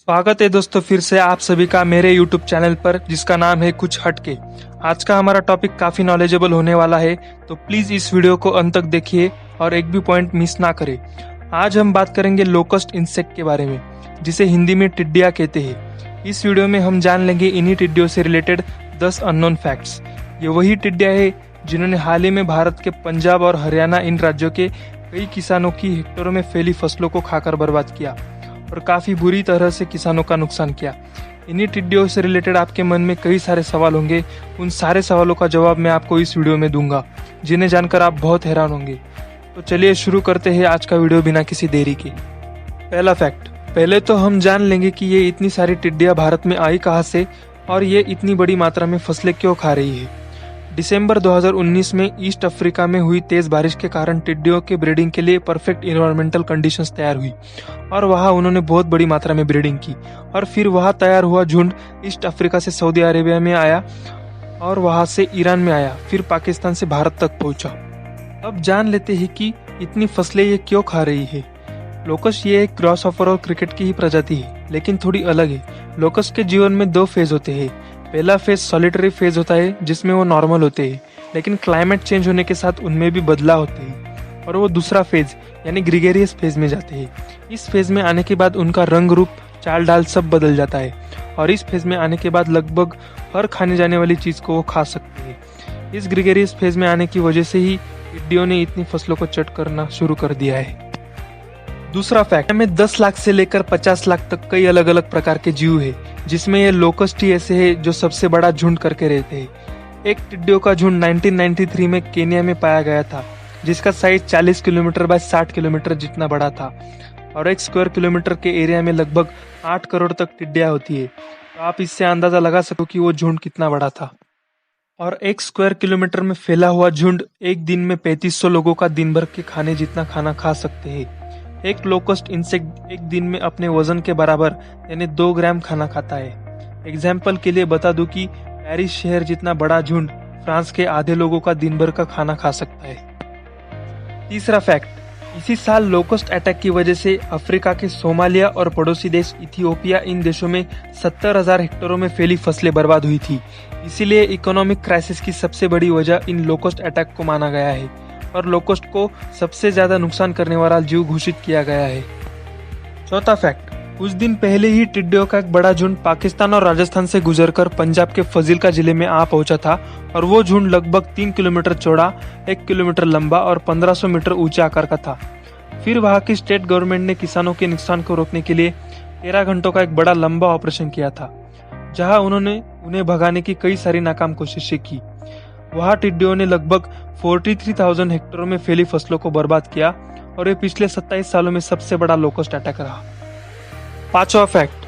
स्वागत है दोस्तों फिर से आप सभी का मेरे YouTube चैनल पर जिसका नाम है कुछ हटके। आज का हमारा टॉपिक काफी नॉलेजेबल होने वाला है, तो प्लीज इस वीडियो को अंत तक देखिए और एक भी पॉइंट मिस ना करें। आज हम बात करेंगे लोकस्ट इंसेक्ट के बारे में, जिसे हिंदी में टिड्डियां कहते हैं। इस वीडियो में हम जान लेंगे इन्हीं टिड्डियों से रिलेटेड 10 अननोन फैक्ट्स। ये वही टिड्डियां है जिन्होंने हाल ही में भारत के पंजाब और हरियाणा इन राज्यों के कई किसानों की हेक्टेरों में फैली फसलों को खाकर बर्बाद किया और काफी बुरी तरह से किसानों का नुकसान किया। इन्हीं टिड्डियों से रिलेटेड आपके मन में कई सारे सवाल होंगे। उन सारे सवालों का जवाब मैं आपको इस वीडियो में दूंगा, जिन्हें जानकर आप बहुत हैरान होंगे। तो चलिए शुरू करते हैं आज का वीडियो बिना किसी देरी के। पहला फैक्ट, पहले तो हम जान लेंगे कि ये इतनी सारी टिड्डियां भारत में आई कहां से और ये इतनी बड़ी मात्रा में फसलें क्यों खा रही है। दिसंबर 2019 में ईस्ट अफ्रीका में हुई तेज बारिश के कारण टिड्डियों के ब्रीडिंग के लिए परफेक्ट इन्वायरमेंटल कंडीशंस तैयार हुई और वहां उन्होंने बहुत बड़ी मात्रा में ब्रीडिंग की और फिर वहां तैयार हुआ झुंड ईस्ट अफ्रीका से सऊदी अरेबिया में आया और वहां से ईरान में आया, फिर पाकिस्तान से भारत तक पहुंचा। अब जान लेते हैं कि इतनी फसलें ये क्यों खा रही है। लोकस्ट ये एक ग्रासहॉपर और क्रिकेट की ही प्रजाति है, लेकिन थोड़ी अलग है। लोकस्ट के जीवन में 2 फेज होते हैं। पहला फेज सॉलिटरी फेज होता है जिसमें वो नॉर्मल होते हैं, लेकिन क्लाइमेट चेंज होने के साथ उनमें भी बदलाव होते हैं और वो दूसरा फेज यानी ग्रीगेरियस फेज में जाते हैं। इस फेज में आने के बाद उनका रंग रूप चाल ढाल सब बदल जाता है और इस फेज में आने के बाद लगभग हर खाने जाने वाली चीज को वो खा सकते हैं। इस ग्रीगेरियस फेज में आने की वजह से ही टिड्डियों ने इतनी फसलों को चट करना शुरू कर दिया है। दूसरा फैक्ट में 10 लाख से लेकर 50 लाख तक कई अलग अलग प्रकार के जीव है, जिसमें ये लोकस्ट ही ऐसे है जो सबसे बड़ा झुंड करके रहते हैं। एक टिड्डियों का झुंड 1993 में केन्या में पाया गया था, जिसका साइज 40 किलोमीटर बाय 60 किलोमीटर जितना बड़ा था और 1 स्क्वायर किलोमीटर के एरिया में लगभग 8 करोड़ तक टिड्डियां होती है। तो आप इससे अंदाजा लगा सको कि वो झुंड कितना बड़ा था। और 1 स्क्वायर किलोमीटर में फैला हुआ झुंड एक दिन में 3500 लोगों का दिन भर के खाने जितना खाना खा सकते हैं। एक लोकस्ट इंसेक्ट एक दिन में अपने वजन के बराबर यानी 2 ग्राम खाना खाता है। एग्जाम्पल के लिए बता दूं कि पेरिस शहर जितना बड़ा झुंड फ्रांस के आधे लोगों का दिन भर का खाना खा सकता है। तीसरा फैक्ट, इसी साल लोकस्ट अटैक की वजह से अफ्रीका के सोमालिया और पड़ोसी देश इथियोपिया इन देशों में 70,000 हेक्टेरों में फैली फसलें बर्बाद हुई थी। इसीलिए इकोनॉमिक क्राइसिस की सबसे बड़ी वजह इन लोकस्ट अटैक को माना गया है और लोकस्ट को सबसे ज्यादा नुकसान करने वाला जीव घोषित किया गया है। चौथा फैक्ट, कुछ दिन पहले ही टिड्डियों का एक बड़ा झुंड पाकिस्तान और राजस्थान से गुजरकर पंजाब के फजीलका जिले में आ पहुंचा था और वो झुंड लगभग 3 किलोमीटर चौड़ा, 1 किलोमीटर लंबा और 1500 मीटर ऊंचे आकार का था। फिर वहां की स्टेट गवर्नमेंट ने किसानों के नुकसान को रोकने के लिए 13 घंटों का एक बड़ा लंबा ऑपरेशन किया था, जहाँ उन्होंने उन्हें भगाने की कई सारी नाकाम कोशिशें की। वहां टिड्डियों ने लगभग 43,000 हेक्टेरों में फैली फसलों को बर्बाद किया और ये पिछले 27 सालों में सबसे बड़ा लोकस्ट अटैक रहा। पांचवा फैक्ट,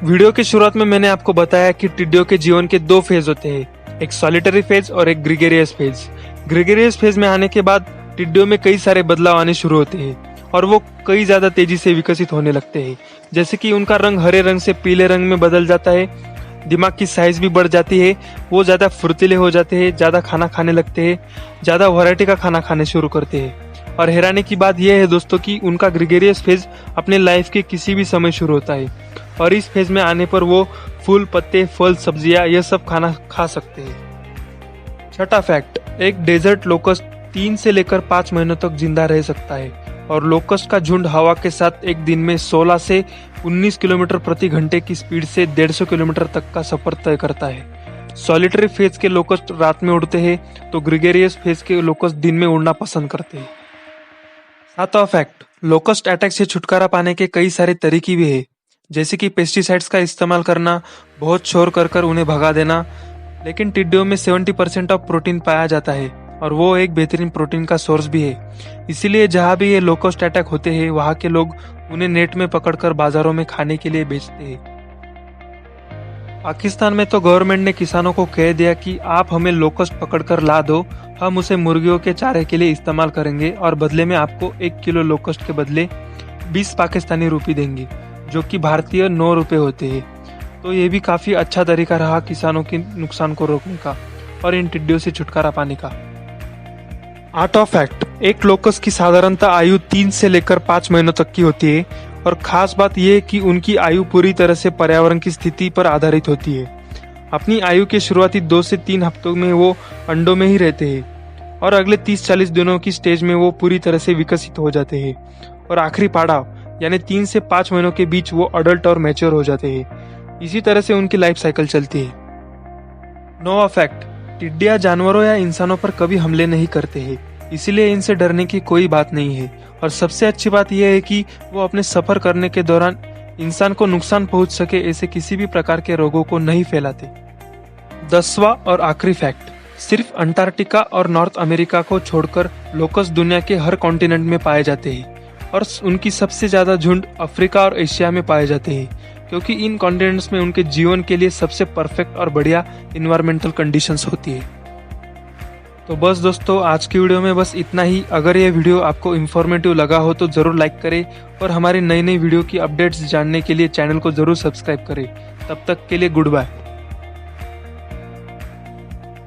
वीडियो की शुरुआत में मैंने आपको बताया कि टिड्डियों के जीवन के 2 फेज होते हैं, एक सॉलिटरी फेज और एक ग्रीगेरियस फेज। ग्रीगेरियस फेज में आने के बाद टिड्डियों में कई सारे बदलाव आने शुरू होते हैं और वो कई ज्यादा तेजी से विकसित होने लगते हैं, जैसे कि उनका रंग हरे रंग से पीले रंग में बदल जाता है, दिमाग की साइज भी बढ़ जाती है, वो ज्यादा फुर्तीले हो जाते हैं, ज्यादा खाना खाने लगते हैं, ज्यादा वैरायटी का खाना खाने शुरू करते हैं। और हैरानी की बात यह है दोस्तों कि उनका ग्रीगेरियस फेज अपने लाइफ के किसी भी समय शुरू होता है और इस फेज में आने पर वो फूल, पत्ते, फल, सब्जियां यह सब खाना खा सकते हैं। छठा फैक्ट, एक डेजर्ट लोकस्ट 3 से लेकर 5 महीनों तक जिंदा रह सकता है और लोकस्ट का झुंड हवा के साथ एक दिन में 16 से 19 किलोमीटर प्रति घंटे की स्पीड से 150 किलोमीटर तक का सफर तय करता है। सॉलिटरी फेज के लोकस्ट रात में उड़ते हैं तो ग्रीगेरियस फेज के लोकस्ट दिन में उड़ना पसंद करते हैं। सातवां फैक्ट, लोकस्ट अटैक से छुटकारा पाने के कई सारे तरीके भी है, जैसे कि पेस्टिसाइड्स का इस्तेमाल करना, बहुत शोर कर उन्हें भगा देना। लेकिन टिड्डियों में 70% ऑफ प्रोटीन पाया जाता है और वो एक बेहतरीन प्रोटीन का सोर्स भी है। इसीलिए जहाँ भी ये लोकस्ट अटैक होते हैं वहाँ के लोग उन्हें नेट में पकड़कर बाजारों में खाने के लिए बेचते हैं। पाकिस्तान में तो गवर्नमेंट ने किसानों को कह दिया कि आप हमें लोकस्ट पकड़कर ला दो, हम उसे मुर्गियों के चारे के लिए इस्तेमाल करेंगे और बदले में आपको 1 किलो लोकस्ट के बदले 20 पाकिस्तानी रुपये देंगे, जो कि भारतीय 9 रुपये होते हैं। तो ये भी काफी अच्छा तरीका रहा किसानों के नुकसान को रोकने का और इन टिड्डियों से छुटकारा पाने का। आठवां फैक्ट, एक लोकस्ट की साधारणतः आयु 3 से लेकर 5 महीनों तक की होती है और खास बात यह है कि उनकी आयु पूरी तरह से पर्यावरण की स्थिति पर आधारित होती है। अपनी आयु के शुरुआती 2 से 3 हफ्तों में वो अंडों में ही रहते हैं और अगले 30-40 दिनों की स्टेज में वो पूरी तरह से विकसित हो जाते हैं और आखिरी पड़ाव यानी 3 से 5 महीनों के बीच वो अडल्ट और मैच्योर हो जाते हैं। इसी तरह से उनकी लाइफ साइकिल चलती है। नोवा फैक्ट, टिड्डियां जानवरों या इंसानों पर कभी हमले नहीं करते हैं, इसीलिए इनसे डरने की कोई बात नहीं है। और सबसे अच्छी बात यह है कि वो अपने सफर करने के दौरान इंसान को नुकसान पहुंच सके ऐसे किसी भी प्रकार के रोगों को नहीं फैलाते। 10वां और आखिरी फैक्ट, सिर्फ अंटार्कटिका और नॉर्थ अमेरिका को छोड़कर लोकस दुनिया के हर कॉन्टिनेंट में पाए जाते हैं और उनकी सबसे ज्यादा झुंड अफ्रीका और एशिया में पाए जाते हैं, क्योंकि इन कॉन्टिनेंट्स में उनके जीवन के लिए सबसे परफेक्ट और बढ़िया इन्वायरमेंटल कंडीशंस होती है। तो बस दोस्तों, आज की वीडियो में बस इतना ही। अगर ये वीडियो आपको इन्फॉर्मेटिव लगा हो तो जरूर लाइक करें और हमारी नई नई वीडियो की अपडेट्स जानने के लिए चैनल को जरूर सब्सक्राइब करें। तब तक के लिए गुड बाय।